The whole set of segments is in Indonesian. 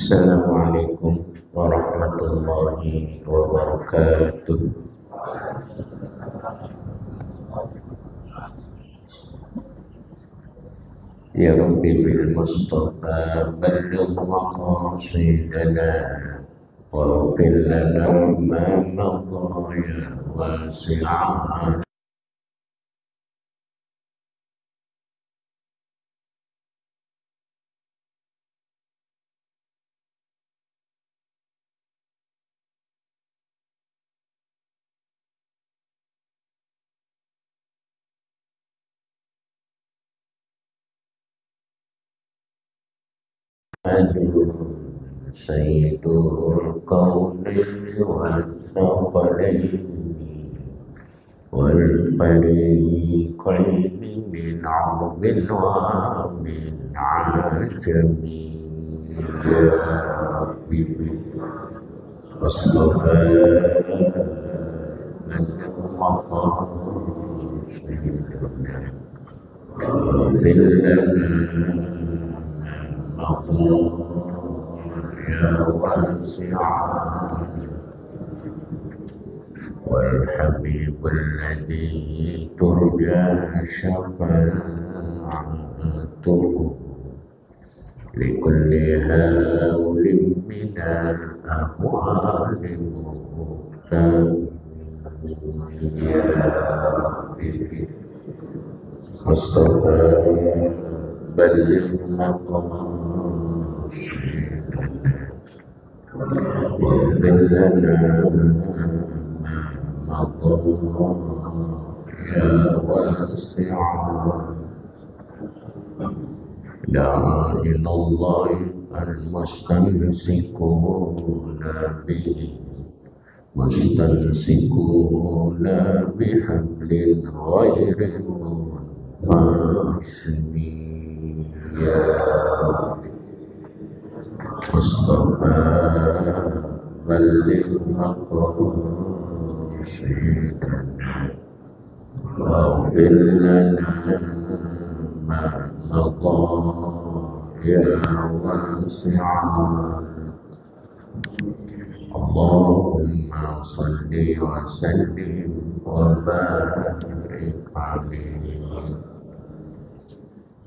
Assalamualaikum warahmatullahi wabarakatuh. Ya Rabbi bil Mustafa balligh maqasidana wa qil lana ma madha ya wasi'a. سيد الكونين والثقلين والفريقين من عرب ومن عجم يا ربي مصطفى من المقام ومن يا واسع والحبيب الذي ترجى شفاعته لكل هول من الأهوال مهتم يا ربي مصطفى بلغ مقاصدنا واغفر لنا ما مضى يا واسع داعين الله المستمسكون به مستمسكون بحبل غير منقسم يا ربي مصطفى بلغ مقاصدنا واغفر لنا ما مضى يا واسع. اللهم صل وسلم وبارك عليه.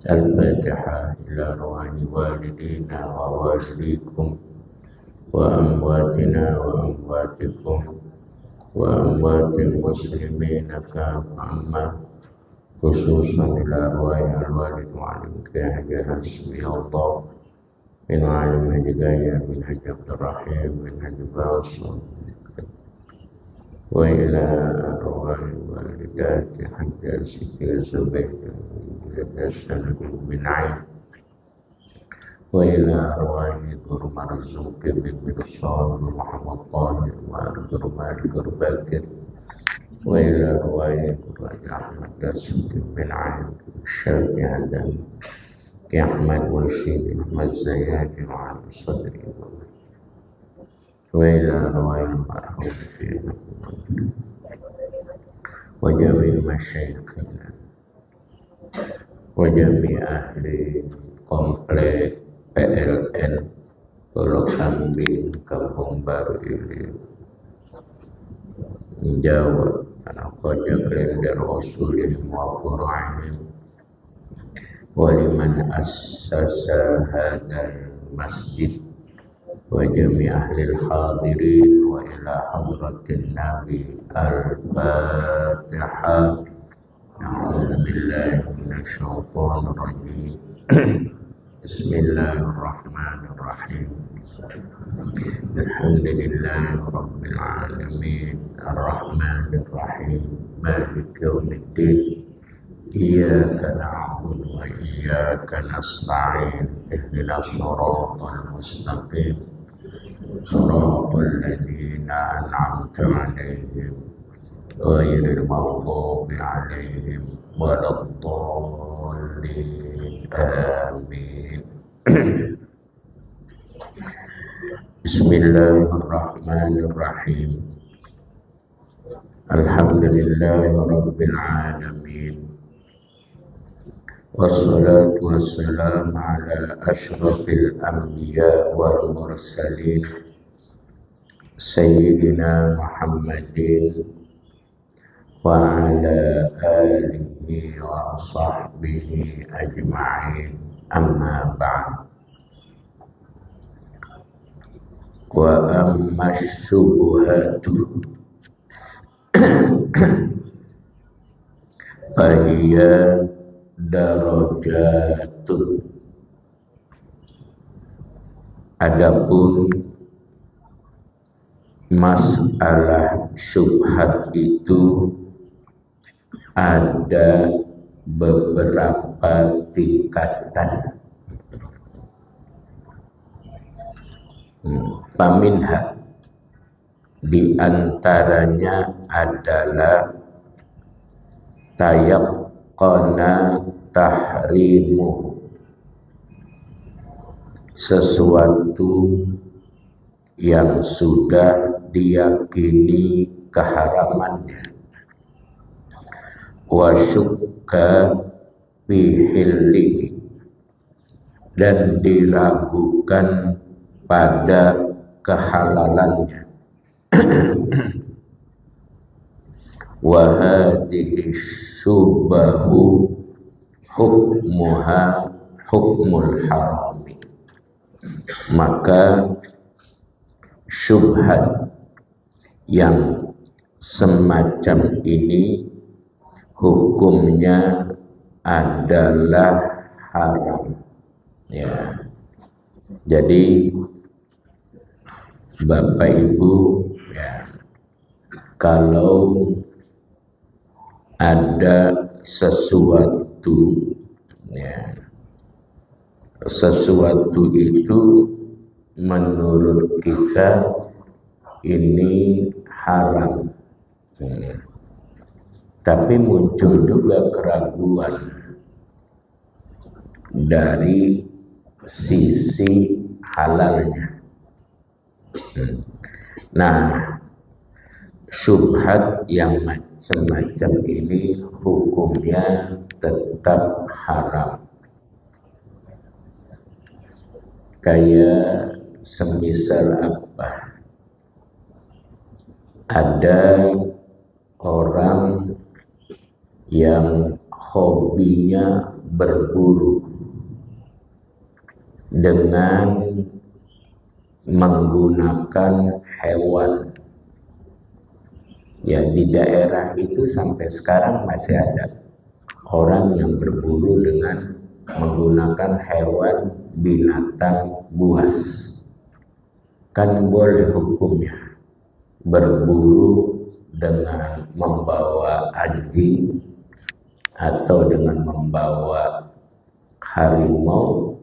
الفاتحة إلى أرواح والدينا ووالديكم وأمواتنا وأمواتكم وأموات المسلمين كافة خصوصا إلى أرواح الوالد وعلم حاجة حسبي الله من عالم هداية من حج عبد الرحيم من حج باصر وإلى أرواح والدات حج سكر زبيد سند بن عين وإلى أرواح ذر مرزوق بن مرصاد ومحمد طاهر وأرجر مالك باكر وإلى أرواح قراج أحمد داسم بن عين الشافعي هدم كأحمد مرشد أحمد زياد وعلى صدري وإلى أرواح المرحوم فيها وجميع مشايخنا وجميع أهل komplek PLN Pulau Kambing Kampung Baru ini Jawa karena koja kalender rasulihim wa qura'ihim waliman assasa hadal masjid wa jami' ahlil hadirin wa ila hadratin nabi al-fatihah. A'udzu billahi minasy syaithanir rajim. Bismillahirrahmanirrahim. Alhamdulillahi rabbil alamin arrahmanir rahim maliki yaumiddin iyyaka na'budu wa iyyaka nasta'in ihdinas siratal mustaqim siratal ladzina an'amta 'alaihim ghairil maghdubi 'alaihim waladdallin amin. Bismillahirrahmanirrahim. Alhamdulillahi rabbil alamin wassalatu wassalamu ala asyrafil anbiya wal mursalin Sayyidina Muhammadin wa ala alihi wa sahbihi ajma'in, amma ba'd. Wa amma syubhatu fahiya darajatun. Adapun masalah syubhat itu ada beberapa tingkatan. Faminha, di antaranya adalah tayaqqana tahrimu, sesuatu yang sudah diyakini keharamannya, wa syukka bihillihi, dan diragukan pada kehalalannya. Wa hadhihi syubhahu hukmuha hukmul harami, maka syubhat yang semacam ini hukumnya adalah haram. Ya, jadi Bapak Ibu, ya, kalau ada sesuatu, ya, sesuatu itu menurut kita ini haram, ya, tapi muncul juga keraguan dari sisi halalnya. Nah, syubhat yang semacam ini hukumnya tetap haram. Kayak semisal apa? Ada orang yang hobinya berburu dengan menggunakan hewan. Ya, di daerah itu sampai sekarang masih ada orang yang berburu dengan menggunakan hewan binatang buas. Kan boleh hukumnya berburu dengan membawa anjing atau dengan membawa harimau,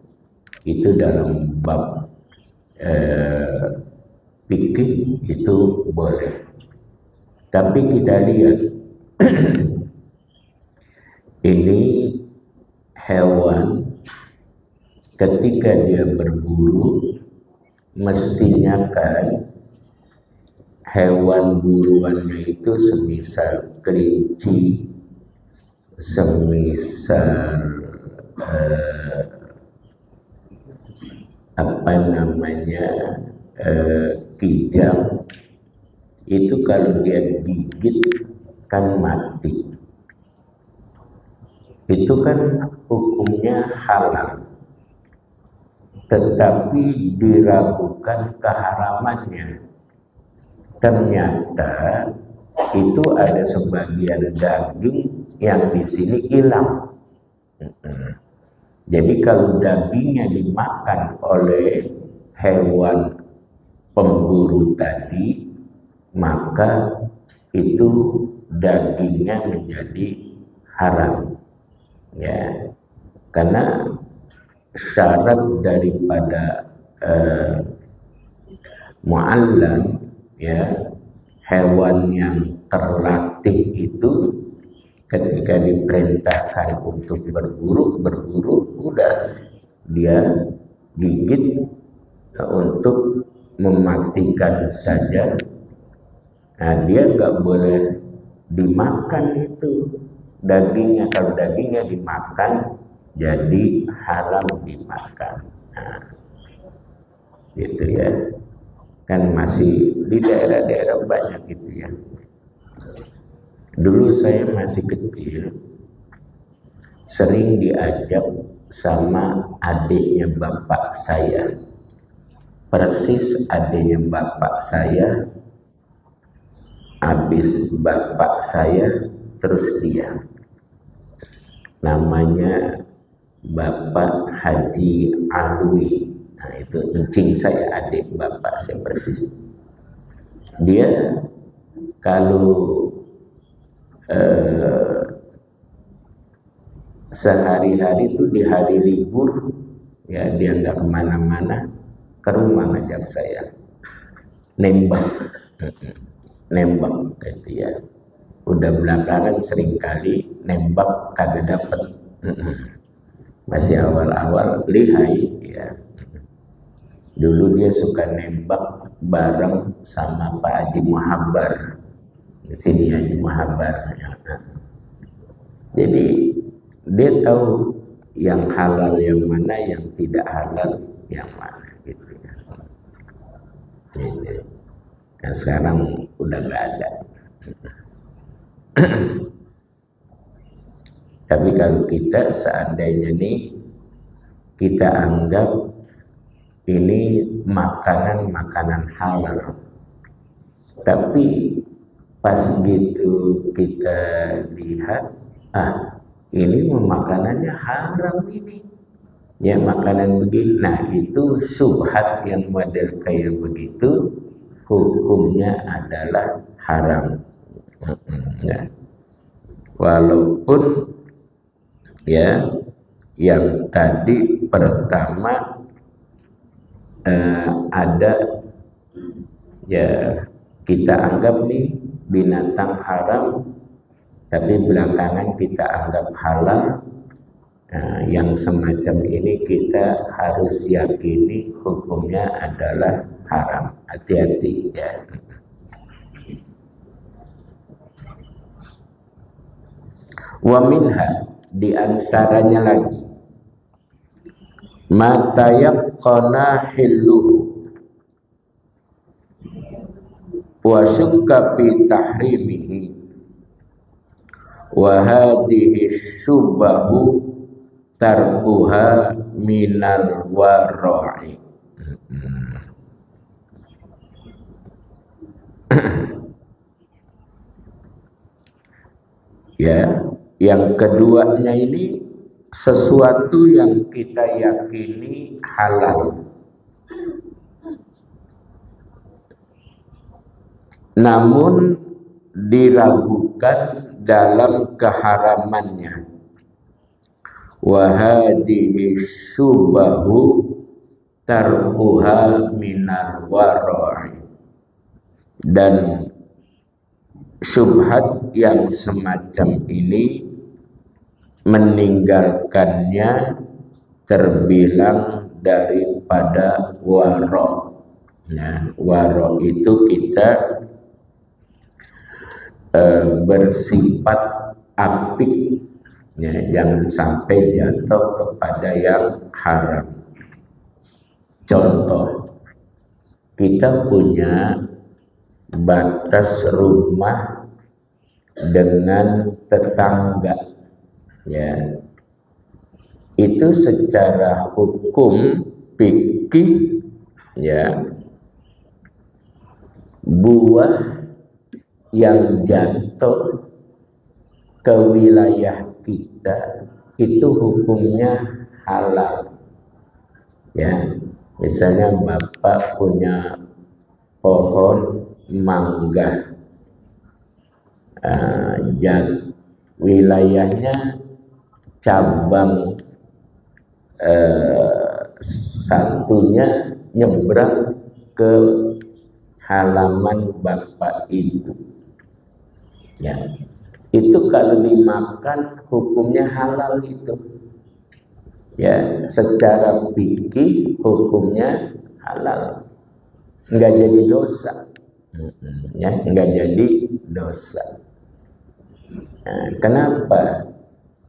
itu dalam bab fikih itu boleh. Tapi kita lihat ini hewan ketika dia berburu, mestinya kan hewan buruannya itu semisal kelinci, semisal kijang, itu kalau dia gigit kan mati. Itu kan hukumnya halal, tetapi diragukan keharamannya. Ternyata itu ada sebagian daging yang di sini hilang. Jadi kalau dagingnya dimakan oleh hewan pemburu tadi, maka itu dagingnya menjadi haram. Ya, karena syarat daripada mu'allam, ya, hewan yang terlatih itu ketika diperintahkan untuk berburu udah dia gigit untuk mematikan saja. Nah, dia nggak boleh dimakan itu dagingnya. Kalau dagingnya dimakan jadi haram dimakan. Nah, gitu ya. Kan masih di daerah-daerah banyak gitu ya. Dulu saya masih kecil, sering diajak sama adiknya bapak saya. Persis adiknya bapak saya, habis bapak saya, terus dia. Namanya Bapak Haji Alwi. Nah itu encing saya, adik bapak saya persis. Dia kalau sehari-hari itu di hari libur ya dia nggak kemana-mana, ke rumah ngajak saya nembak gitu ya. Udah belakangan sering kali nembak kagak dapet. Masih awal-awal lihai ya. Dulu dia suka nembak bareng sama Pak Haji Muhabbar. Di sini Haji Muhabbar ya. Jadi dia tahu yang halal yang mana, yang tidak halal yang mana gitu ya. Gitu. Nah, sekarang udah nggak ada. Tapi kalau kita seandainya nih kita anggap ini makanan halal, tapi pas gitu kita lihat, ini makanannya haram ini, ya makanan begini. Nah itu syubhat yang model kayak begitu, hukumnya adalah haram. Ya. Walaupun ya yang tadi pertama ada ya kita anggap nih binatang haram, tapi belakangan kita anggap halal. Yang semacam ini kita harus yakini hukumnya adalah haram. Hati-hati ya. Wa minha, diantaranya lagi mata yaqana hilluhu wa syukka fi tahrimihi wa hadhihi syubahu tarkuha minal wara'i. Ya, yang keduanya ini sesuatu yang kita yakini halal, namun diragukan dalam keharamannya. Wa hadhihi syubahu tarkuha minal wara'i. Dan syubhat yang semacam ini meninggalkannya terbilang daripada waro. Nah, waro itu kita bersifat apik, ya, jangan sampai jatuh kepada yang haram. Contoh, kita punya batas rumah dengan tetangga, ya, itu secara hukum fikih, ya, buah yang jatuh ke wilayah kita itu hukumnya halal, ya. Misalnya bapak punya pohon mangga, wilayahnya cabang satunya nyebrang ke halaman bapak itu, ya, itu kalau dimakan hukumnya halal itu, ya, secara fikih hukumnya halal, nggak jadi dosa, ya, nggak jadi dosa. Nah, kenapa?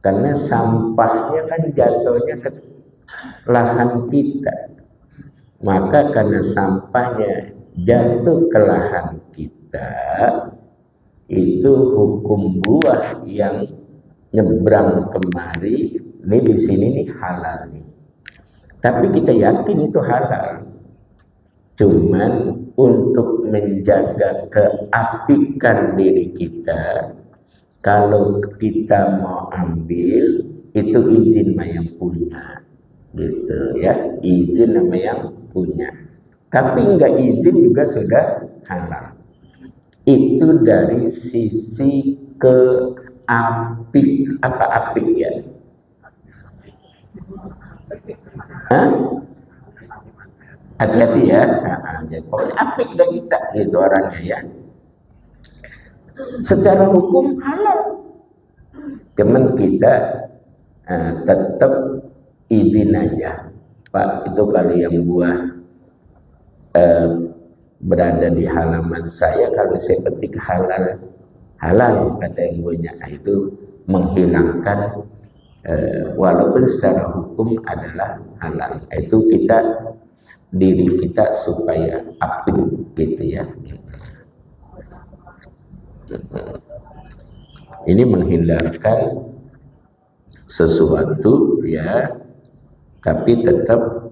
karena sampahnya kan jatuhnya ke lahan kita. Maka karena sampahnya jatuh ke lahan kita, itu hukum buah yang nyebrang kemari, ini di sini nih halal nih. Tapi kita yakin itu halal. Cuman untuk menjaga keapikan diri kita, kalau kita mau ambil itu izin sama yang punya, gitu ya, izin sama yang punya. Tapi enggak izin juga sudah halal. Itu dari sisi keapik, apa apik ya? Hah? Hati-hati ya. Jadi pokoknya apik dah kita itu orangnya ya. Secara hukum halal. Cuman kita tetap izin aja. Pak, itu kalau yang buah berada di halaman saya, kalau saya petik halal, halal kata yang punya, itu menghilangkan walaupun secara hukum adalah halal. Itu kita diri kita supaya apik gitu ya. Ini menghindarkan sesuatu ya, tapi tetap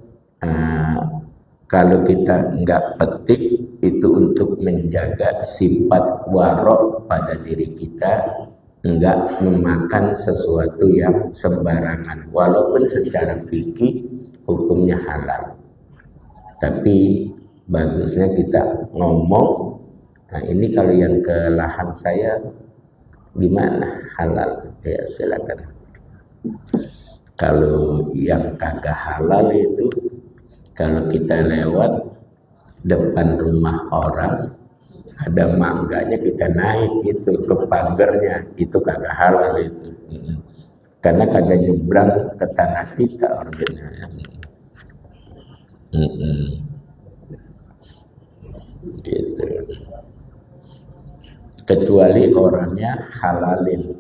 kalau kita enggak petik itu untuk menjaga sifat warok pada diri kita, enggak memakan sesuatu yang sembarangan, walaupun secara fikih hukumnya halal. Tapi bagusnya kita ngomong, nah ini kalau yang ke lahan saya gimana, halal ya silakan. Kalau yang kagak halal itu, kalau kita lewat depan rumah orang ada mangganya, kita naik itu ke pagernya, itu kagak halal itu. Karena kagak nyebrang ke tanah kita orangnya. Gitu. Kecuali orangnya halalin.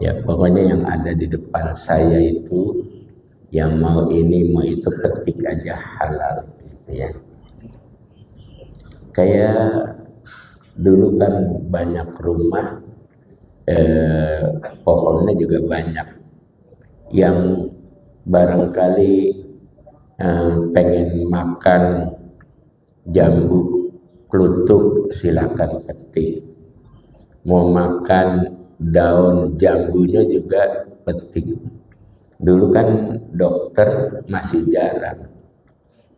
Ya pokoknya yang ada di depan saya itu, yang mau ini mau itu ketik aja halal gitu ya. Kayak dulu kan banyak rumah pohonnya juga banyak, yang barangkali pengen makan jambu klutuk silakan petik, mau makan daun jambunya juga petik. Dulu kan dokter masih jarang,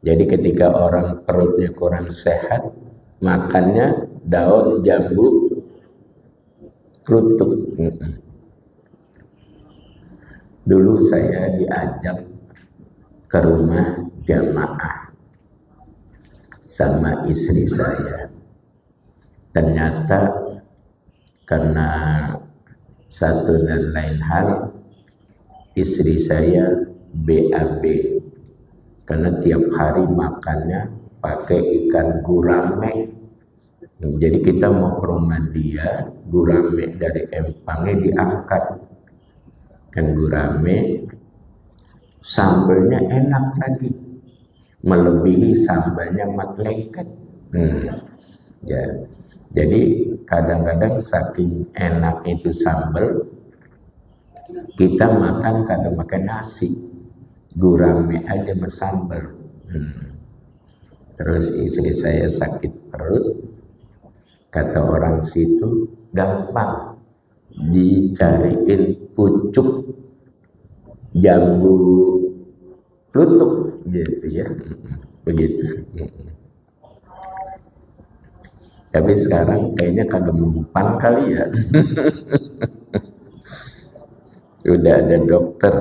jadi ketika orang perutnya kurang sehat, makannya daun jambu klutuk. Dulu saya diajak ke rumah jamaah sama istri saya. Ternyata karena satu dan lain hal, istri saya BAB karena tiap hari makannya pakai ikan gurame. Jadi kita mau ke rumah dia, gurame dari empangnya diangkat, kan gurame sambalnya enak lagi, melebihi sambalnya mat lengket. Ya, jadi kadang-kadang saking enak itu sambal, kita makan kagak makan nasi, gurame aja sama sambal. Terus istri saya sakit perut, kata orang situ gampang, dicariin pucuk jambu klutuk gitu ya, begitu. Tapi sekarang kayaknya kagak mempan kali ya. Udah ada dokter.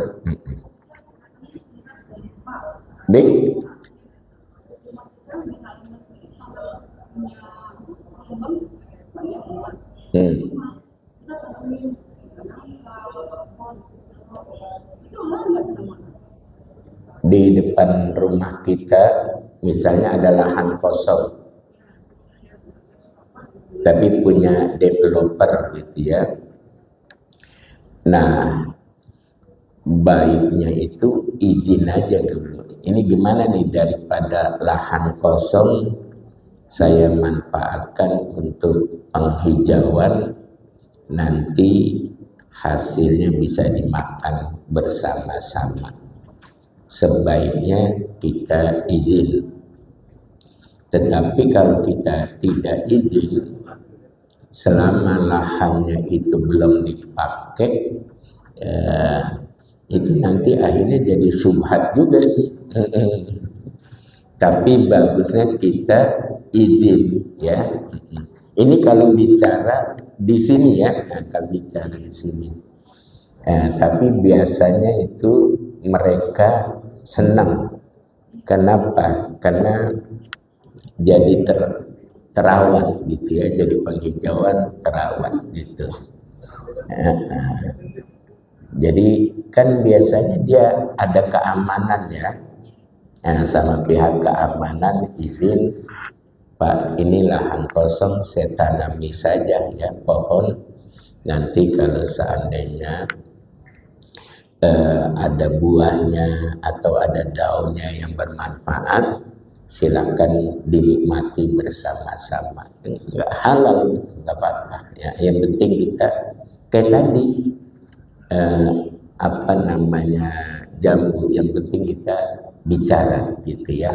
Dik. Di depan rumah kita misalnya ada lahan kosong, tapi punya developer gitu ya, Nah, baiknya itu izin aja dulu. Ini gimana nih, daripada lahan kosong saya manfaatkan untuk penghijauan, nanti hasilnya bisa dimakan bersama-sama. Sebaiknya kita izin. Tetapi kalau kita tidak izin, selama lahannya itu belum dipakai, itu nanti akhirnya jadi syubhat juga sih. Tapi bagusnya kita izin, ya. Ini kalau bicara di sini ya, kalau bicara di sini. Tapi biasanya itu mereka senang. Kenapa? Karena jadi terawat gitu ya, jadi penghijauan terawat gitu. Jadi kan biasanya dia ada keamanan ya, sama pihak keamanan izin, Pak, ini lahan kosong, saya tanami saja ya pohon. Nanti kalau seandainya ada buahnya atau ada daunnya yang bermanfaat, silakan dinikmati bersama-sama. Enggak halal, enggak apa-apa ya. Yang penting kita kayak tadi apa namanya, jambu, yang penting kita bicara gitu ya.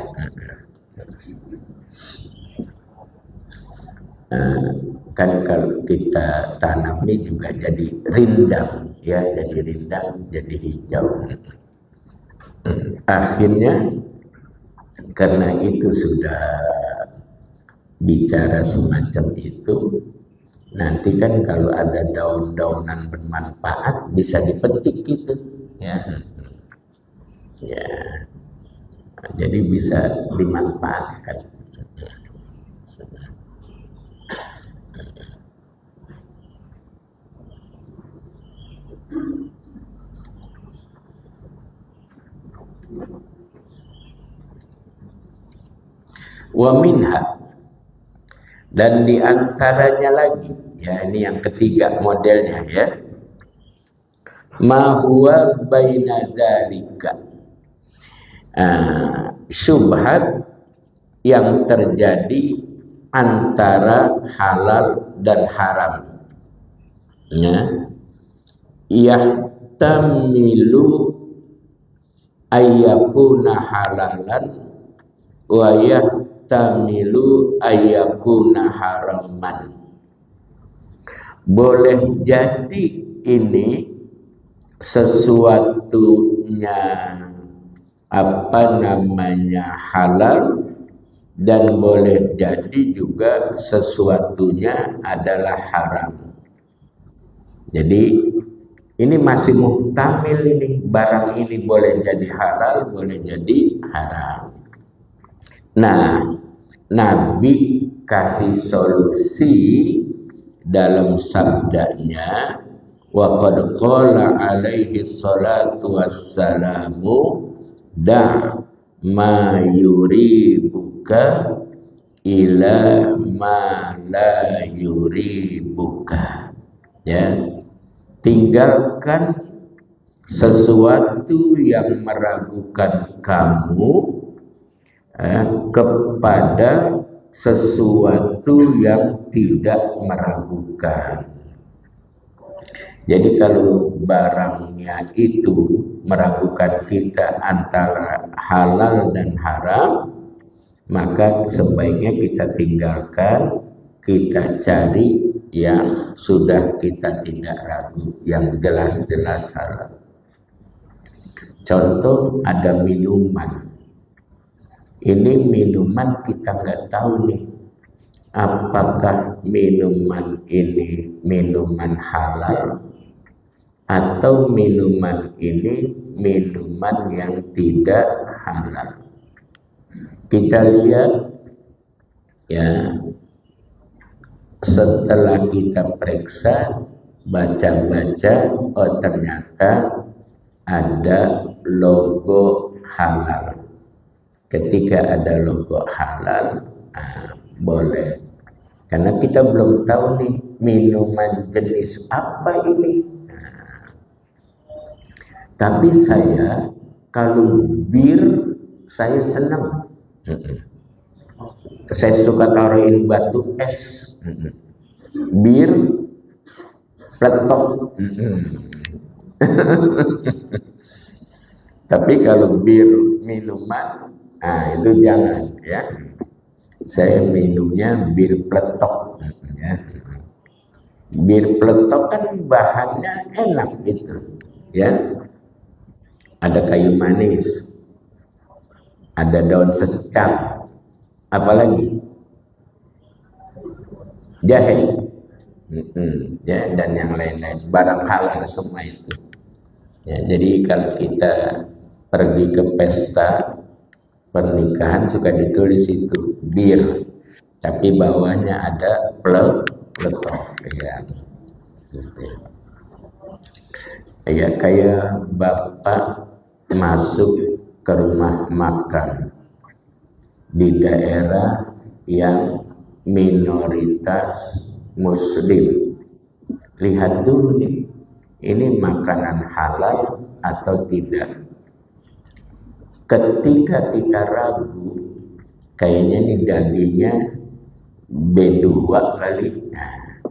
Kan kalau kita tanam ini juga jadi rindang ya, jadi rindang, jadi hijau. Akhirnya karena itu sudah bicara semacam itu, nanti kan kalau ada daun-daunan bermanfaat bisa dipetik gitu ya. Ya, jadi bisa dimanfaatkan. Wa minha, dan diantaranya lagi ya, ini yang ketiga modelnya ya, ma huwa baina dzalika, syubhat yang terjadi antara halal dan haram ya, yahtamilu ayyakuna halalan wa yahtamilu ayyakuna haraman. Boleh jadi ini sesuatunya apa namanya halal, dan boleh jadi juga sesuatunya adalah haram. Jadi ini masih muhtamil, ini barang ini boleh jadi halal, boleh jadi haram. Nah, Nabi kasih solusi dalam sabdanya, wa qad qala alaihi salatu wassalamu da' ma yuribuka ila ma la yuribuka ya, tinggalkan sesuatu yang meragukan kamu kepada sesuatu yang tidak meragukan. Jadi kalau barangnya itu meragukan kita antara halal dan haram, maka sebaiknya kita tinggalkan, kita cari yang sudah kita tidak ragu, yang jelas-jelas halal. Contoh, ada minuman. Ini minuman kita nggak tahu nih, apakah minuman ini minuman halal atau minuman ini minuman yang tidak halal. Kita lihat ya, setelah kita periksa, baca-baca, oh ternyata ada logo halal. Ketika ada logo halal, boleh. Karena kita belum tahu nih minuman jenis apa ini. Tapi saya kalau bir saya senang. Saya suka taruhin batu es. Bir peletok. Tapi kalau bir minuman, itu jangan ya. Saya minumnya bir peletok ya. Bir peletok kan bahannya enak gitu ya. Ada kayu manis, ada daun secang, apalagi jahe, ya, dan yang lain-lain, barang halal semua itu. Ya, jadi kalau kita pergi ke pesta pernikahan suka ditulis itu bir, tapi bawahnya ada peletok ya. Ya, kayak bapak masuk ke rumah makan di daerah yang minoritas muslim, lihat dulu nih, ini makanan halal atau tidak. Ketika kita ragu, kayaknya nih dagingnya B2 kali. Nah,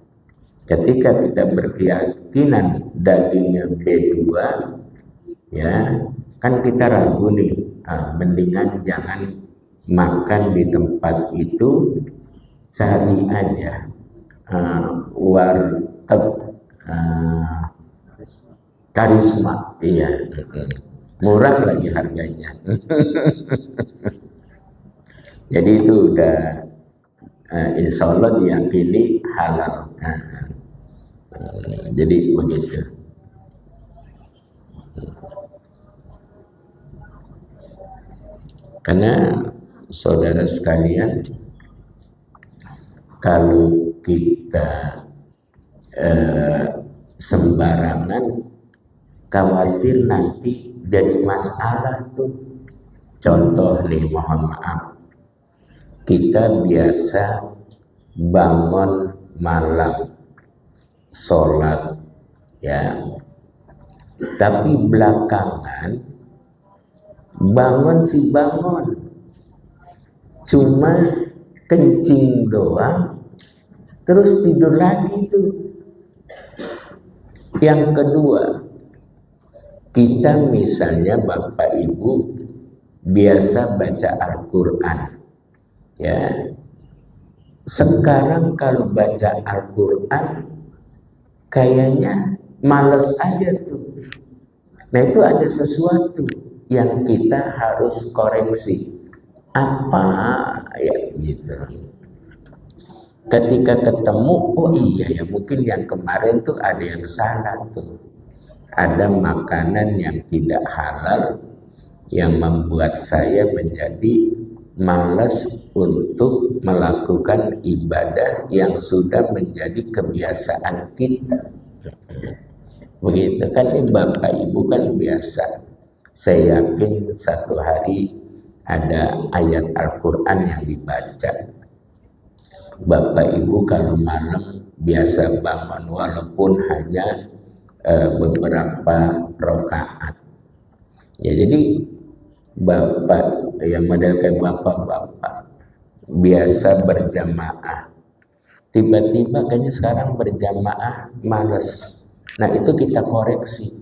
ketika kita berkeyakinan dagingnya B2, ya kan kita ragu nih, mendingan jangan makan di tempat itu, cari aja warteg Karisma, iya, murah lagi harganya. Jadi itu udah insya Allah diyakini halal. Jadi begitu. Karena saudara sekalian, kalau kita sembarangan, khawatir nanti jadi masalah tuh. Contoh nih, mohon maaf, kita biasa bangun malam sholat ya, tapi belakangan bangun sih bangun, cuma kencing doang terus tidur lagi tuh. Yang kedua, kita misalnya Bapak Ibu biasa baca Al-Quran ya, sekarang kalau baca Al-Quran kayaknya males aja tuh. Nah, itu ada sesuatu yang kita harus koreksi. Apa ya gitu. Ketika ketemu, oh iya ya, mungkin yang kemarin tuh ada yang salah tuh. Ada makanan yang tidak halal yang membuat saya menjadi malas untuk melakukan ibadah yang sudah menjadi kebiasaan kita. Begitu kan, ini Bapak Ibu kan biasa. Saya yakin satu hari ada ayat Al-Quran yang dibaca. Bapak Ibu kalau malam biasa bangun walaupun hanya beberapa rakaat. Ya, jadi Bapak yang model kayak bapak-bapak biasa berjamaah, tiba-tiba kayaknya sekarang berjamaah males. Nah, itu kita koreksi.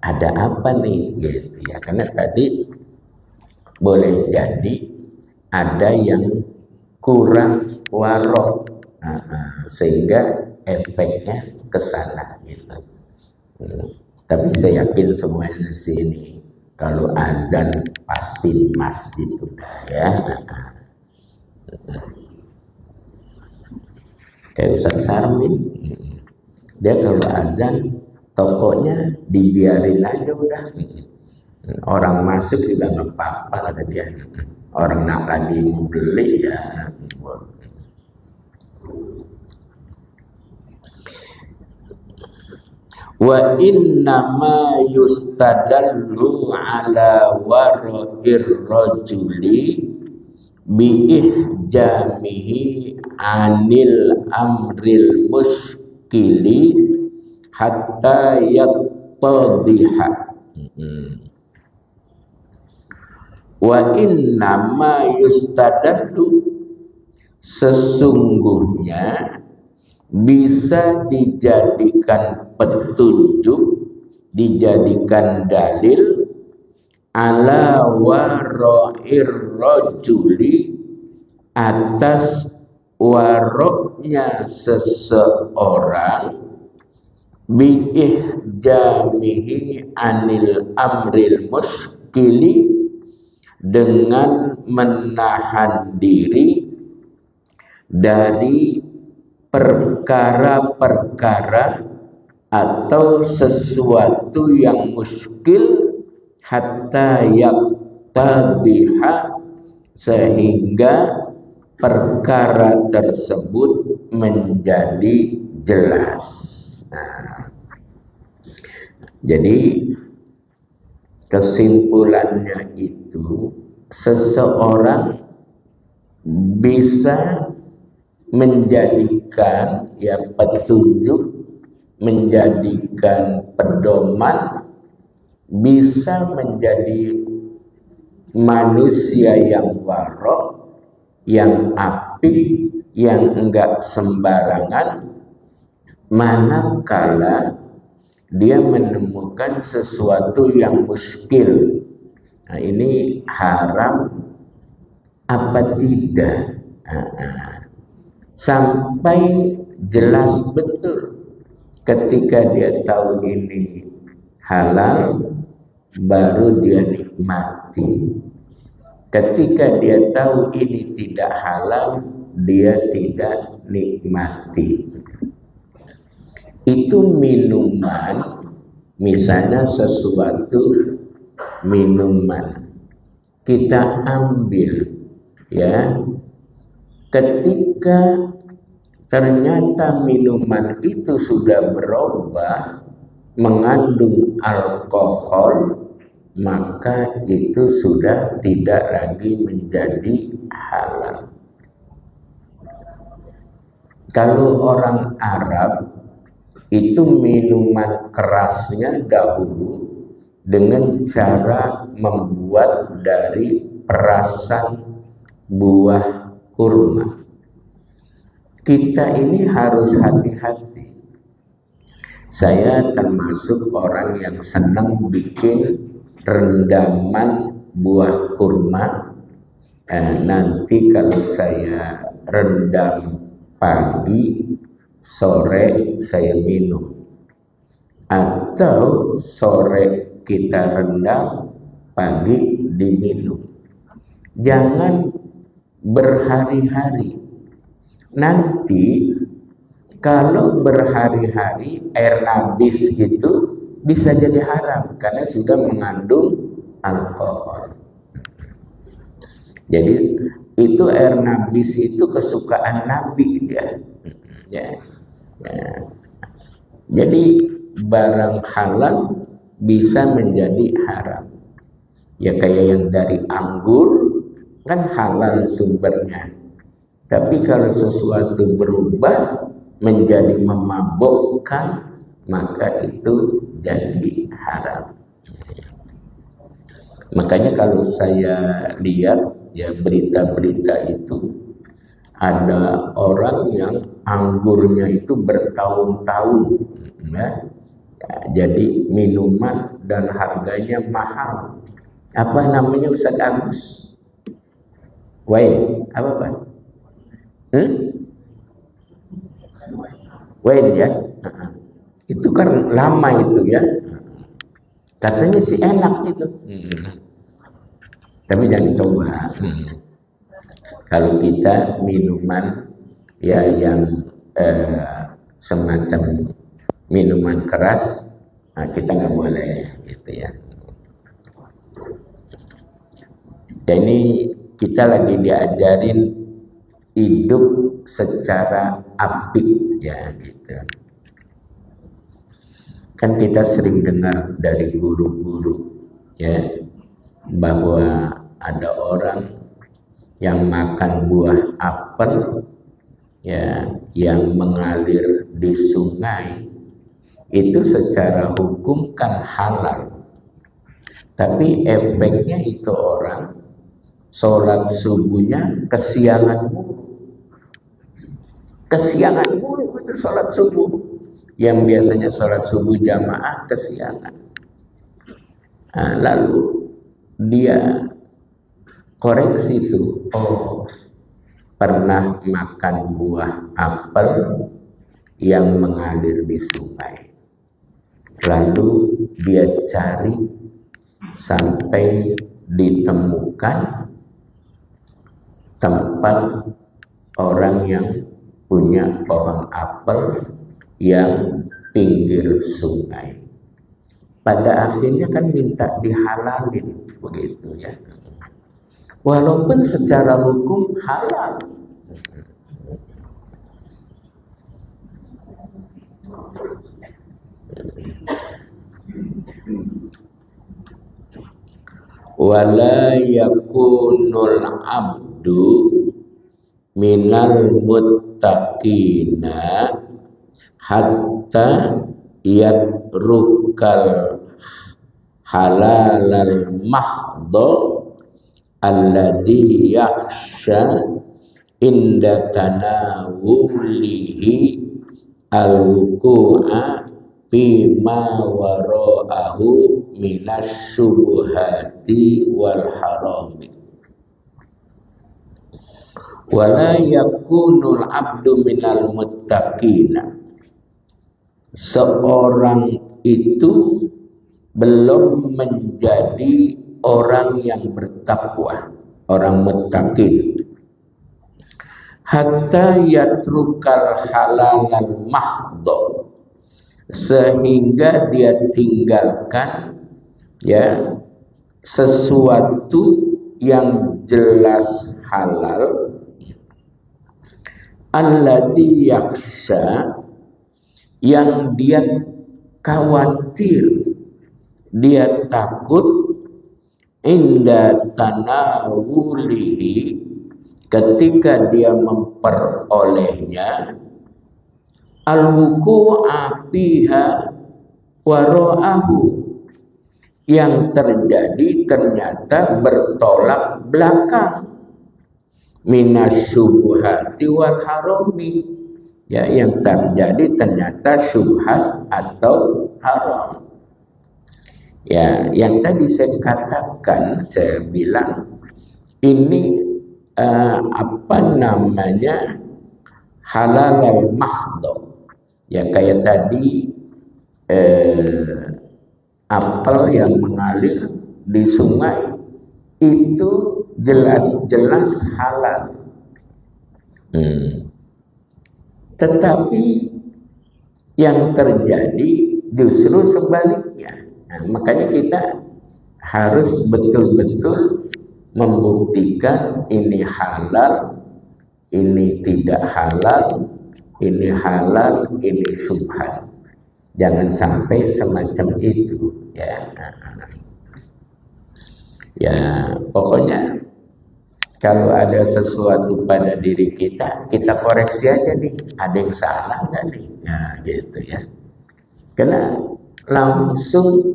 Ada apa nih gitu ya, karena tadi boleh jadi ada yang kurang warok, sehingga efeknya ke sana gitu. Tapi saya yakin semuanya di sini kalau azan pasti di masjid udah ya. Kayak Ustaz Sarmin, dia kalau azan tokonya dibiarin aja udah. Orang masuk juga nggak apa-apa kata dia. Orang nak lagi mau beli ya. Wa inna ma yustadallu ala wara'ir rajuli bi ihjamihi anil amril muskili hatta yattadiha Wa inna ma yustadaddu, sesungguhnya bisa dijadikan petunjuk, dijadikan dalil ala wara'ir rajuli, atas waroknya seseorang, biihjamihi anil amril muskili, dengan menahan diri dari perkara-perkara atau sesuatu yang muskil, hatta yaktabiha, sehingga perkara tersebut menjadi jelas. Nah, jadi kesimpulannya itu, seseorang bisa menjadikan petunjuk, menjadikan pedoman, bisa menjadi manusia yang warok, yang apik, yang enggak sembarangan, manakala dia menemukan sesuatu yang muskil. Nah, ini haram apa tidak? Sampai jelas betul. Ketika dia tahu ini halal, baru dia nikmati. Ketika dia tahu ini tidak halal, dia tidak nikmati. Itu minuman, misalnya sesuatu minuman, kita ambil, ya, ketika ternyata minuman itu sudah berubah, mengandung alkohol, maka itu sudah tidak lagi menjadi halal. Kalau orang Arab itu minuman kerasnya dahulu dengan cara membuat dari perasan buah kurma. Kita ini harus hati-hati. Saya termasuk orang yang senang bikin rendaman buah kurma. Nanti kalau saya rendam pagi, sore saya minum, atau sore kita rendam, pagi diminum. Jangan berhari-hari. Nanti kalau berhari-hari air nabis itu bisa jadi haram karena sudah mengandung alkohol. Jadi itu air nabis itu kesukaan Nabi dia. Ya. Jadi barang halal bisa menjadi haram. Ya kayak yang dari anggur kan halal sumbernya. Tapi kalau sesuatu berubah menjadi memabukkan, maka itu jadi haram. Makanya kalau saya lihat ya berita-berita itu, ada orang yang anggurnya itu bertahun-tahun, ya. Jadi minuman dan harganya mahal. Apa namanya Ustaz Agus? Wine, apa Pak? Wine ya. Itu kan lama itu ya. Katanya sih enak itu. Tapi jangan coba. Kalau kita minuman ya yang semacam minuman keras, nah kita nggak boleh gitu ya. Dan ini kita lagi diajarin hidup secara apik ya gitu. Kan kita sering dengar dari guru-guru ya bahwa ada orang yang makan buah apel ya yang mengalir di sungai, itu secara hukum kan halal. Tapi efeknya itu orang sholat subuhnya kesiangan mulu. Kesiangan mulu itu sholat subuh. Yang biasanya sholat subuh jamaah kesiangan. Nah, lalu dia koreksi itu, oh pernah makan buah apel yang mengalir di sungai. Lalu dia cari sampai ditemukan tempat orang yang punya pohon apel yang pinggir sungai. Pada akhirnya kan minta dihalalin, begitu ya. Walaupun secara hukum halal. Wala yakunul abdu minal muttaqina hatta yatrukal halalal mahdha alladhi yakhsha inda tanawulihi al-wuku'a bima wara'ahu minas syubhati wal harami. Wala yakunul abdu minal muttaqina, seorang itu belum menjadi orang yang bertakwa, orang muttaqin, hatta yatrukal halalal mahdha, sehingga dia tinggalkan ya sesuatu yang jelas halal, alladhi yakhsha, yang dia khawatir, dia takut, inda tanawulihi, ketika dia memperolehnya, al-wuku'a fiha wara'ahu, yang terjadi ternyata bertolak belakang, minas syubhati wal harami, ya, yang terjadi ternyata syubhat atau haram. Ya, yang tadi saya katakan, saya bilang ini apa namanya, halal mahdha. Ya, kayak tadi apel yang mengalir di sungai itu jelas-jelas halal. Tetapi yang terjadi justru sebaliknya. Nah, makanya kita harus betul-betul membuktikan ini halal, ini tidak halal, ini halal, ini syubhat. Jangan sampai semacam itu, ya. Ya, pokoknya kalau ada sesuatu pada diri kita, kita koreksi aja nih, ada yang salah nggak nih? Nah, gitu ya. Karena langsung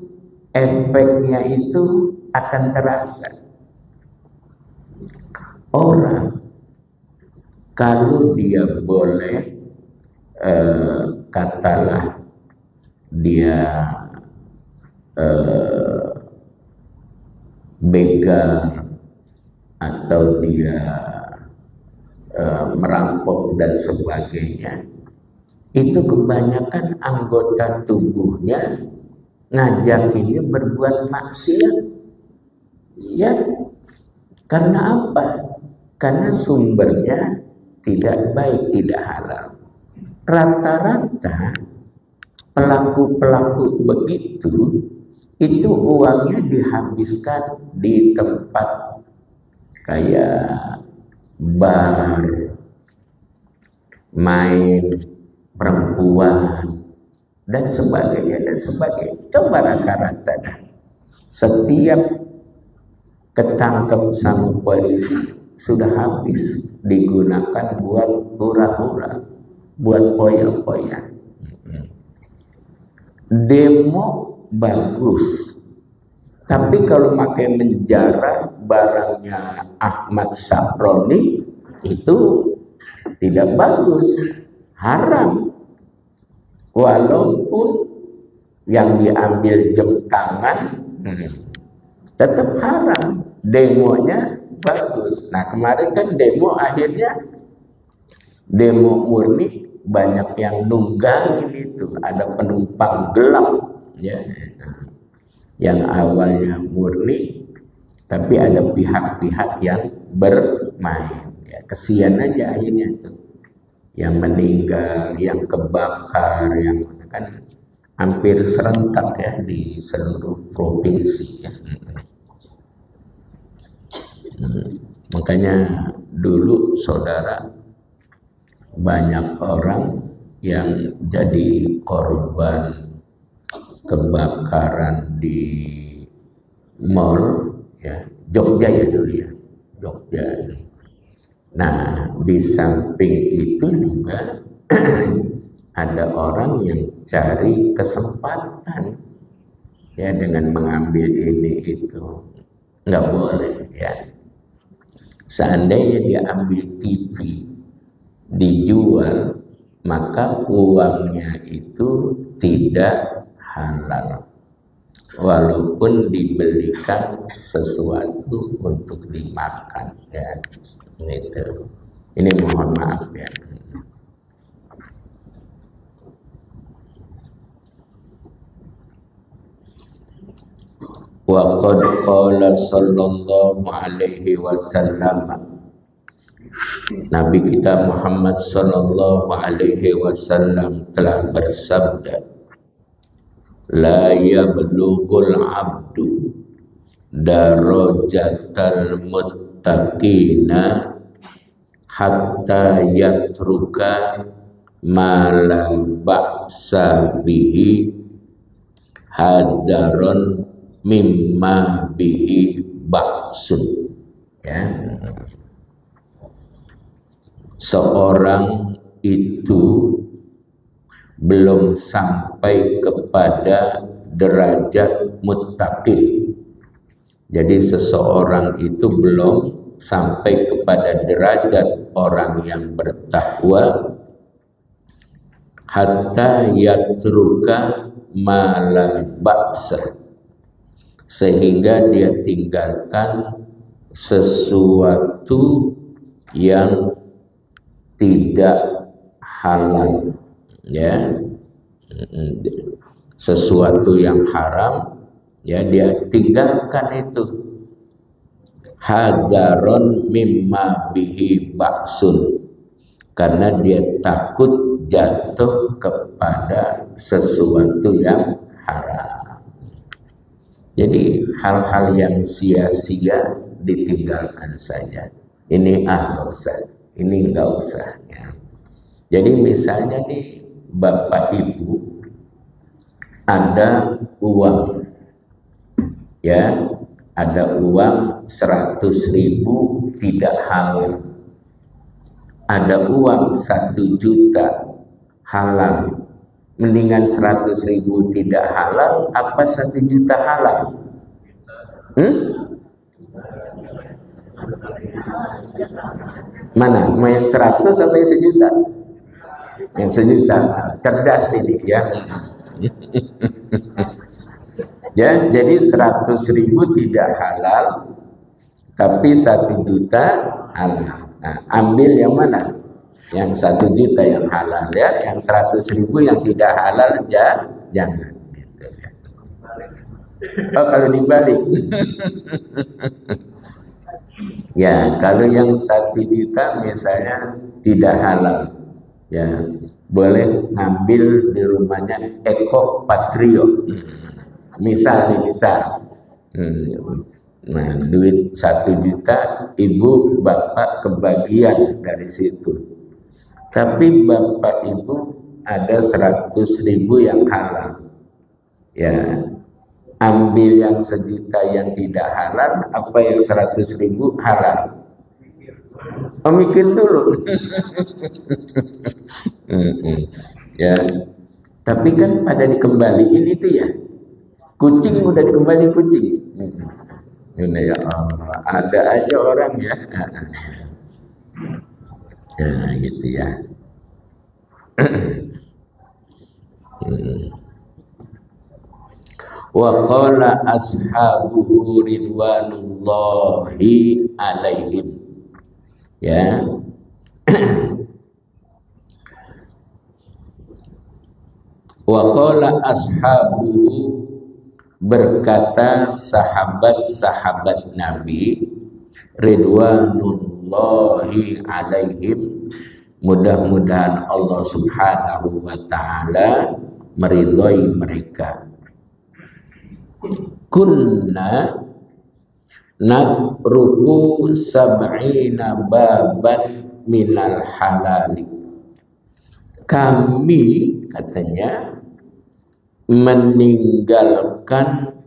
efeknya itu akan terasa. Orang kalau dia boleh katalah dia begal atau dia merampok dan sebagainya, itu kebanyakan anggota tubuhnya ngajakinnya berbuat maksiat. Ya, karena apa? Karena sumbernya tidak baik, tidak halal. Rata-rata pelaku-pelaku begitu, itu uangnya dihabiskan di tempat kayak bar, main perempuan, dan sebagainya, dan sebagainya. Coba rata-rata dah. Setiap ketangkep sama polisi sudah habis digunakan buat hura-hura, buat poya-poya. Demo bagus, Tapi kalau pakai menjarah barangnya Ahmad Sahroni itu tidak bagus, haram. Walaupun yang diambil jam tangan tetap haram, demonya bagus. Nah kemarin kan demo akhirnya demo murni, banyak yang nunggangin itu, ada penumpang gelap ya. Yang awalnya murni, tapi ada pihak-pihak yang bermain. Ya, kesian aja akhirnya itu. Yang meninggal, yang kebakar, yang kan hampir serentak ya di seluruh provinsi. Ya. Makanya dulu saudara, banyak orang yang jadi korban kebakaran di mall ya, Jogja ya dulu ya, Jogja. Nah di samping itu juga ada orang yang cari kesempatan ya dengan mengambil ini itu, nggak boleh ya. Seandainya dia ambil TV dijual, maka uangnya itu tidak halal, walaupun dibelikan sesuatu untuk dimakan ya. Gitu. Ini mohon maaf ya. Wa qad qala sallallahu alaihi wasallam, Nabi kita Muhammad sallallahu alaihi wasallam telah bersabda, la yablughul abdu darajatal muttaqina hatta yatruka ma la ba'sa bihi hadaron mimma bihi ba'sun ya. Seorang itu belum sampai kepada derajat muttaqin. Jadi seseorang itu belum sampai kepada derajat orang yang bertakwa hatta yatruka ma la ba'sa, sehingga dia tinggalkan sesuatu yang tidak halal ya, sesuatu yang haram ya, dia tinggalkan itu. Hadaron mimma bihi baksun, karena dia takut jatuh kepada sesuatu yang haram. Jadi hal-hal yang sia-sia ditinggalkan saja. Ini nggak usah, ini nggak usah ya. Jadi misalnya nih Bapak Ibu ada uang ya, ada uang 100.000 tidak halal, ada uang 1 juta halal. Mendingan 100.000 tidak halal apa 1 juta halal? Mana? Mau yang 100 atau yang 1 juta? Yang 1 juta. Cerdas ini ya. Ya, jadi 100.000 tidak halal, tapi 1 juta halal. Nah, ambil yang mana? Yang 1 juta yang halal ya, yang 100.000 yang tidak halal jangan. Gitu ya. Oh, kalau dibalik. Ya, kalau yang 1 juta misalnya tidak halal, ya boleh ngambil di rumahnya Eko Patrio. Misal. Nah, duit 1 juta, ibu bapak kebagian dari situ. Tapi bapak ibu ada 100.000 yang halal. Ya, ambil yang 1 juta yang tidak halal, apa yang 100.000 halal? Mikir dulu. Ya, tapi kan pada dikembaliin itu ya. Kucing udah kembali kucing. Ya Allah, ada aja orang ya. Nah, gitu ya. Wa qala ashabuhu ridwanullahi alaihim. Ya. Wa qala ashabuhu, berkata sahabat-sahabat Nabi ridwanullahi alaihim, mudah-mudahan Allah Subhanahu wa taala meridhai mereka. Kunna nadruku sab'ina baban minal halali. Kami, katanya, meninggalkan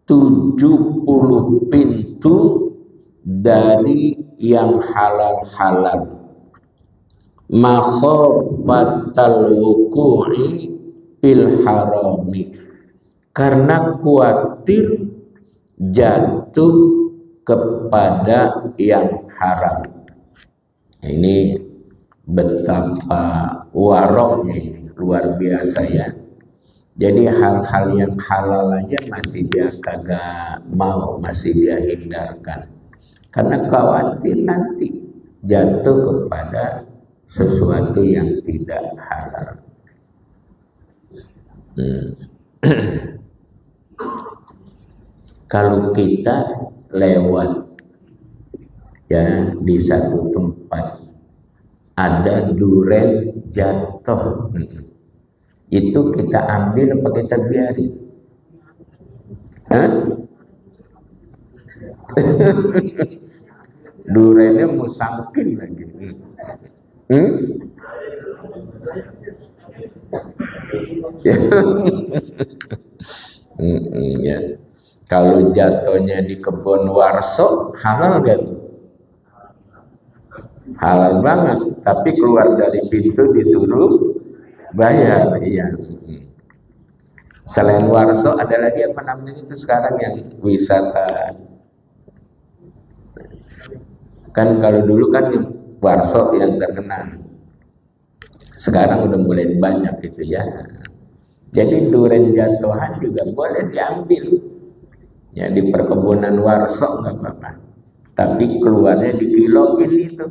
70 pintu dari yang halal-halal. Makhafatal wuku'i fil harami, karena khawatir jatuh kepada yang haram. Ini betapa waroknya ini, luar biasa ya. Jadi hal-hal yang halal aja masih dia kagak mau, masih dia hindarkan. Karena khawatir nanti jatuh kepada sesuatu yang tidak halal. Kalau kita lewat ya di satu tempat ada duren jatuh, itu kita ambil apa kita biarin? Durennya musangkin lagi. Ya. Kalau jatuhnya di kebun warso, halal gak tuh? Halal banget, tapi keluar dari pintu disuruh bayar. Iya. Selain warso ada lagi apa namanya itu sekarang yang wisata? Kan kalau dulu kan warso yang terkenal, sekarang udah mulai banyak gitu ya. Jadi duren jatuhan juga boleh diambil ya di perkebunan warso, nggak apa-apa, tapi keluarnya dikiloin itu.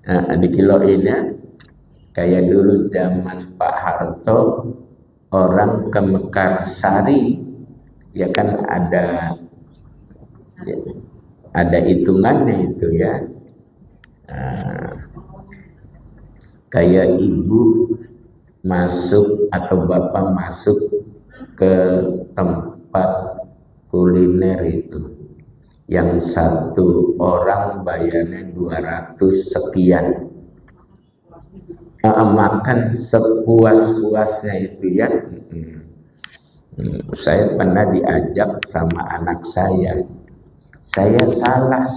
Nah, dikiloin ya, kayak dulu zaman Pak Harto orang ke Mekarsari ya kan ada hitungannya itu ya. Kayak ibu masuk atau bapak masuk ke tempat kuliner itu, yang satu orang bayarnya 200 sekian, makan sepuas-puasnya itu ya. Saya pernah diajak sama anak saya salah,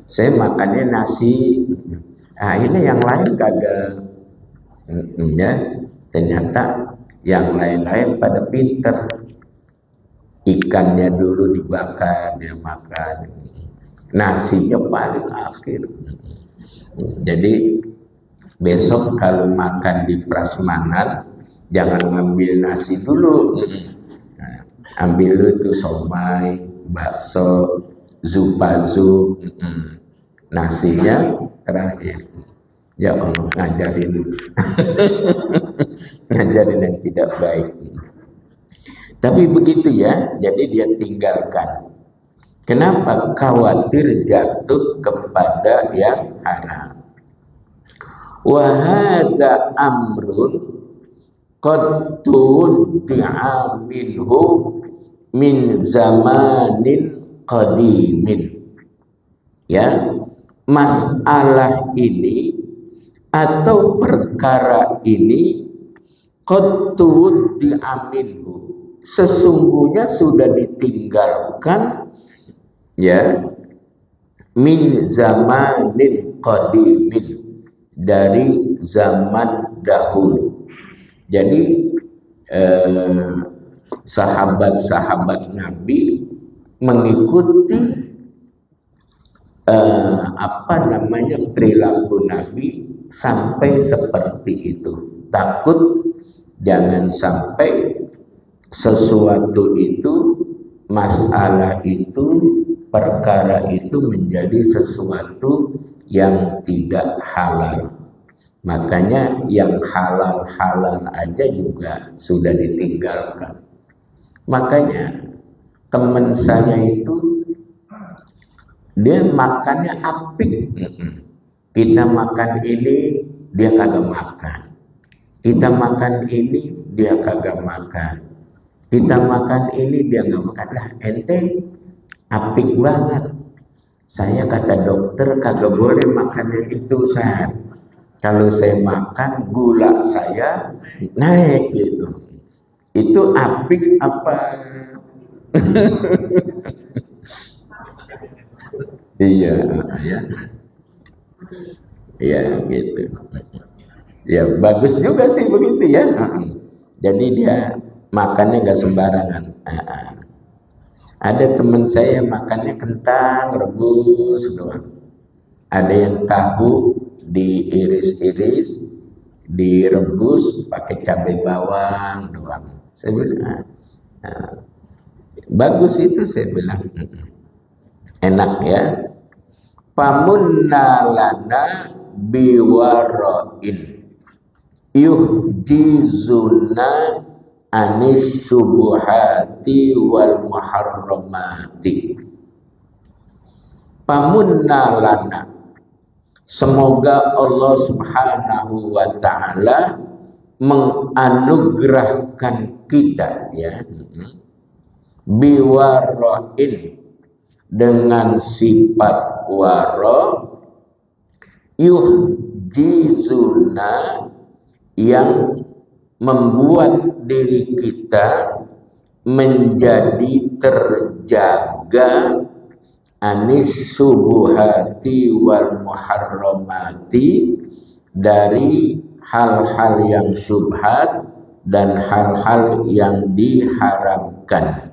saya makannya nasi, ini yang lain kagak. Ya, ternyata yang lain-lain pada pinter, ikannya dulu dibakar dia makan, nasinya paling akhir. Jadi besok kalau makan di prasmanan jangan ngambil nasi dulu, ambil dulu itu somai, bakso, zupazu, nasinya terakhir. Ya Allah, ngajarin ngajarin yang tidak baik. Tapi begitu ya, jadi dia tinggalkan. Kenapa? Khawatir jatuh kepada yang haram. Wa hadza amrun qad tud'a minhu min zamanin qadimin. Ya, masalah ini atau perkara ini qad tud'a minhu, sesungguhnya sudah ditinggalkan ya, min zamanin qadimin, dari zaman dahulu. Jadi sahabat-sahabat Nabi mengikuti perilaku Nabi sampai seperti itu. Takut jangan sampai sesuatu itu, masalah itu, perkara itu menjadi sesuatu yang tidak halal. Makanya yang halal-halal aja juga sudah ditinggalkan. Makanya teman saya itu dia makannya apik. Kita makan ini dia kagak makan. Kita makan ini dia kagak makan. Kita makan ini dia nggak makan. Lah ente apik banget. Saya kata dokter kagak boleh makan yang itu, Ustaz. Kalau saya makan gula saya naik gitu. Itu apik apa? Iya, ya. Ya gitu. Ya bagus juga sih begitu ya. Jadi dia makannya nggak sembarangan. Ada teman saya makannya kentang rebus doang. Ada yang tahu diiris-iris, direbus pakai cabai bawang doang. Saya bilang bagus itu, saya bilang enak ya. Pamunna lana biwaroin yuhjizuna anis subuhati wal muharramati. Pamunna lana, semoga Allah Subhanahu wa ta'ala menganugerahkan kita ya, biwaroin, dengan sifat waro, yuhjizuna, yang membuat diri kita menjadi terjaga, anis subuhati wal muharramati, dari hal-hal yang syubhat dan hal-hal yang diharamkan.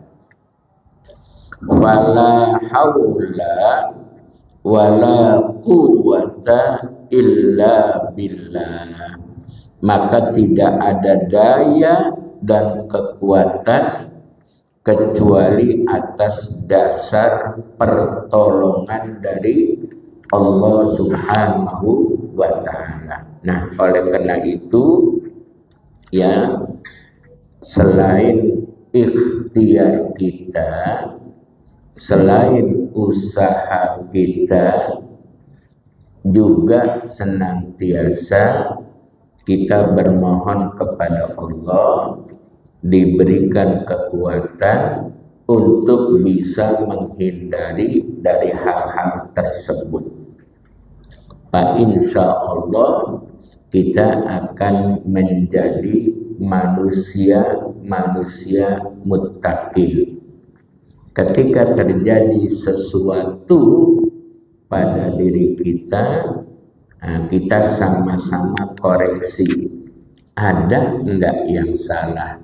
Wala haula wala quwwata illa billah, maka tidak ada daya dan kekuatan kecuali atas dasar pertolongan dari Allah Subhanahu wa ta'ala. Nah, oleh karena itu ya, selain ikhtiar kita, selain usaha kita, juga senantiasa kita bermohon kepada Allah diberikan kekuatan untuk bisa menghindari dari hal-hal tersebut. Pak, insya Allah kita akan menjadi manusia muttaqin. Ketika terjadi sesuatu pada diri kita, kita sama-sama koreksi. Ada enggak yang salah?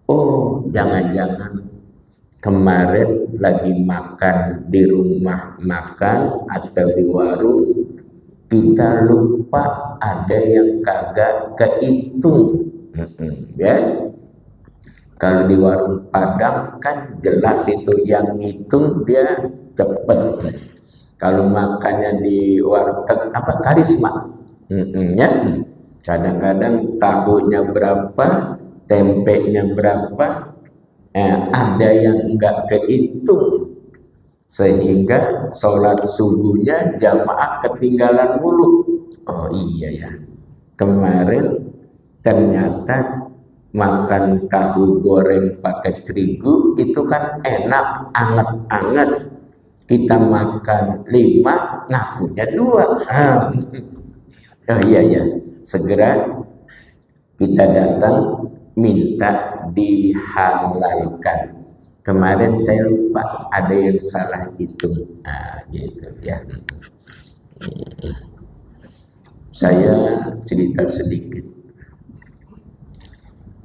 Oh, jangan-jangan kemarin lagi makan di rumah makan atau di warung, kita lupa ada yang kagak kehitung. Ya. Kalau di warung Padang kan jelas itu yang ngitung dia cepet. Kalau makannya di warteg Karisma, ya, kadang-kadang tahunya berapa, tempenya berapa, ada yang enggak kehitung, sehingga sholat subuhnya jamaah ketinggalan mulu. Oh iya ya, kemarin ternyata makan tahu goreng pakai terigu itu kan enak, anget-anget. Kita makan 5, ngakunya 2. Oh iya ya, segera kita datang minta dihalalkan. Kemarin saya lupa ada yang salah hitung. Gitu ya. Saya cerita sedikit.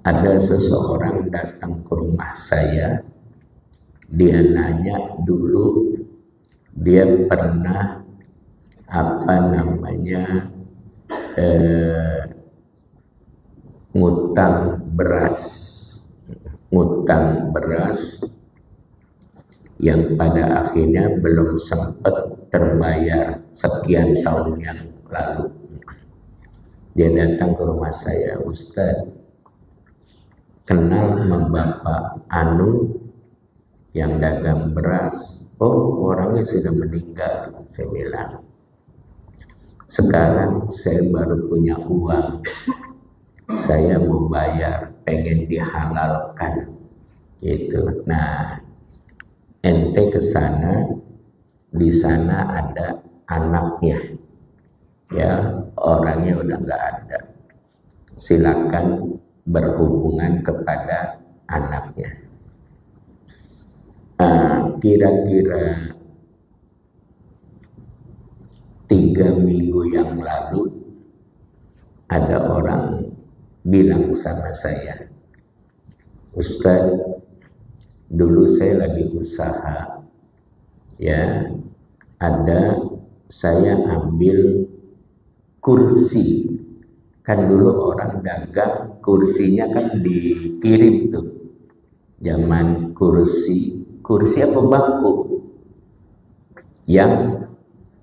ada seseorang datang ke rumah saya, dia nanya dulu dia pernah ngutang beras yang pada akhirnya belum sempat terbayar sekian tahun yang lalu. Dia datang ke rumah saya, Ustaz, kenal sama Bapak Anu yang dagang beras? Oh, orangnya sudah meninggal. Saya bilang, sekarang saya baru punya uang, saya mau bayar, pengen dihalalkan gitu. Nah, ente ke sana, di sana ada anaknya, ya, orangnya udah nggak ada, silakan berhubungan kepada anaknya. Kira-kira 3 minggu yang lalu ada orang bilang sama saya, Ustaz, dulu saya lagi usaha, ya, saya ambil kursi, kan dulu orang dagang kursinya kan dikirim tuh, zaman kursi apa bangku yang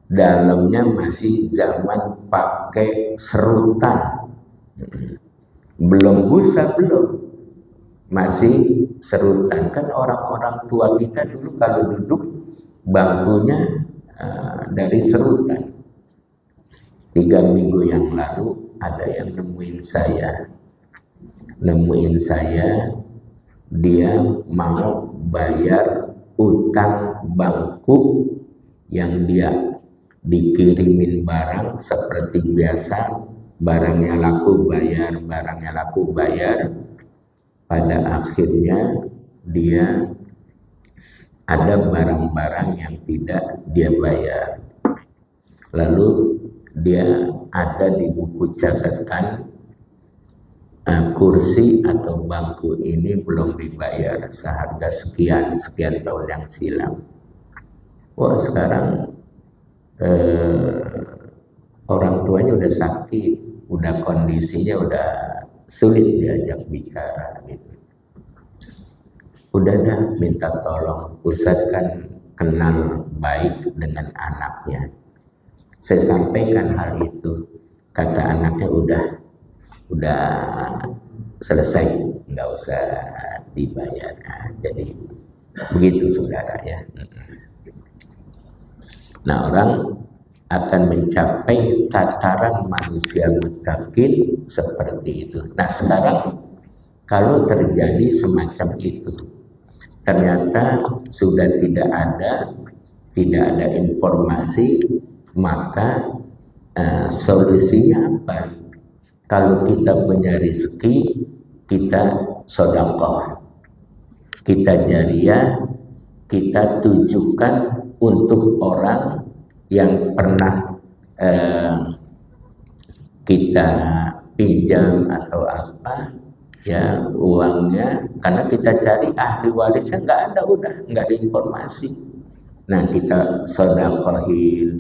dalamnya masih zaman pakai serutan, belum busa, belum, masih serutan. Kan orang-orang tua kita dulu kalau duduk bangkunya dari serutan. 3 minggu yang lalu ada yang nemuin saya, dia mau bayar utang bangku yang dia dikirimin barang seperti biasa, barangnya laku bayar. Pada akhirnya dia ada barang-barang yang tidak dia bayar, lalu dia ada di buku catatan, kursi atau bangku ini belum dibayar seharga sekian tahun yang silam. Wah, sekarang orang tuanya udah sakit, udah kondisinya udah sulit diajak bicara gitu. Udah dah minta tolong, Ustadz kan kenal baik dengan anaknya. Saya sampaikan hal itu, kata anaknya udah selesai, nggak usah dibayar. Nah, jadi begitu saudara ya. Nah, orang akan mencapai tataran manusia muttaqin seperti itu. Nah, sekarang kalau terjadi semacam itu, ternyata sudah tidak ada informasi, maka solusinya apa? Kalau kita punya rezeki, kita sedekah, kita jariyah, kita tujukan untuk orang yang pernah kita pinjam atau apa, ya, uangnya, karena kita cari ahli warisnya nggak ada, udah nggak ada informasi. Nah, kita sedekahin.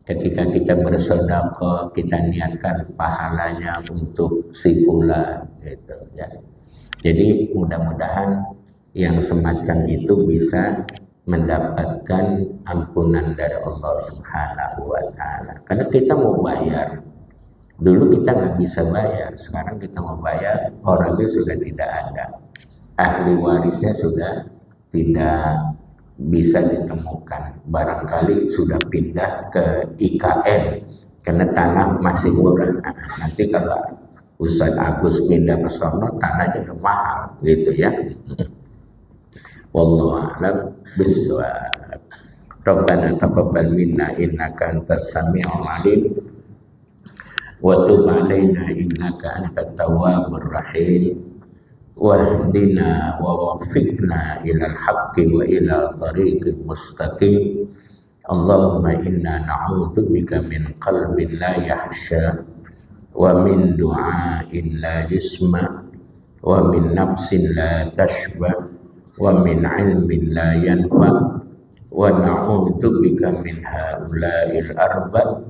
Ketika kita bersedekah, kita niatkan pahalanya untuk si fulan gitu ya. Jadi mudah-mudahan yang semacam itu bisa mendapatkan ampunan dari Allah Subhanahu wa Ta'ala. Karena kita mau bayar, dulu kita nggak bisa bayar, sekarang kita mau bayar, orangnya sudah tidak ada, ahli warisnya sudah tidak bisa ditemukan, barangkali sudah pindah ke IKN karena tanah masih murah. Nah, nanti kalau Ustadz Agus pindah ke sono, tanahnya udah mahal gitu ya. Wallahu a'lam bishawab. Rabbana taqabbal minna innaka antas samiul alim wa tub alaina innaka antat tawwabur rahim. Wahdina wa wafiqna ilal haqqi wa ila tariqil mustaqim. Allahumma inna na'udzubika min qalbin la yahsha wa min du'ain la yusma wa min nafsin la tashba wa min ilmin la yanfa wa na'udzubika min haula'il arba.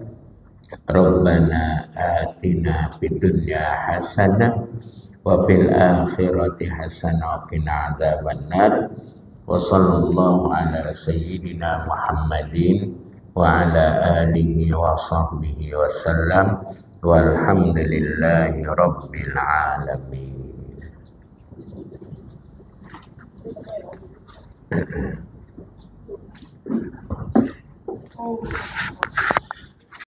Rabbana atina fid dunya hasanah wa fil akhirati hasanah wa qina adzabannar. Wa sallallahu ala sayyidina Muhammadin wa ala alihi wa sahbihi wa sallam walhamdulillahi rabbil alamin. Oh.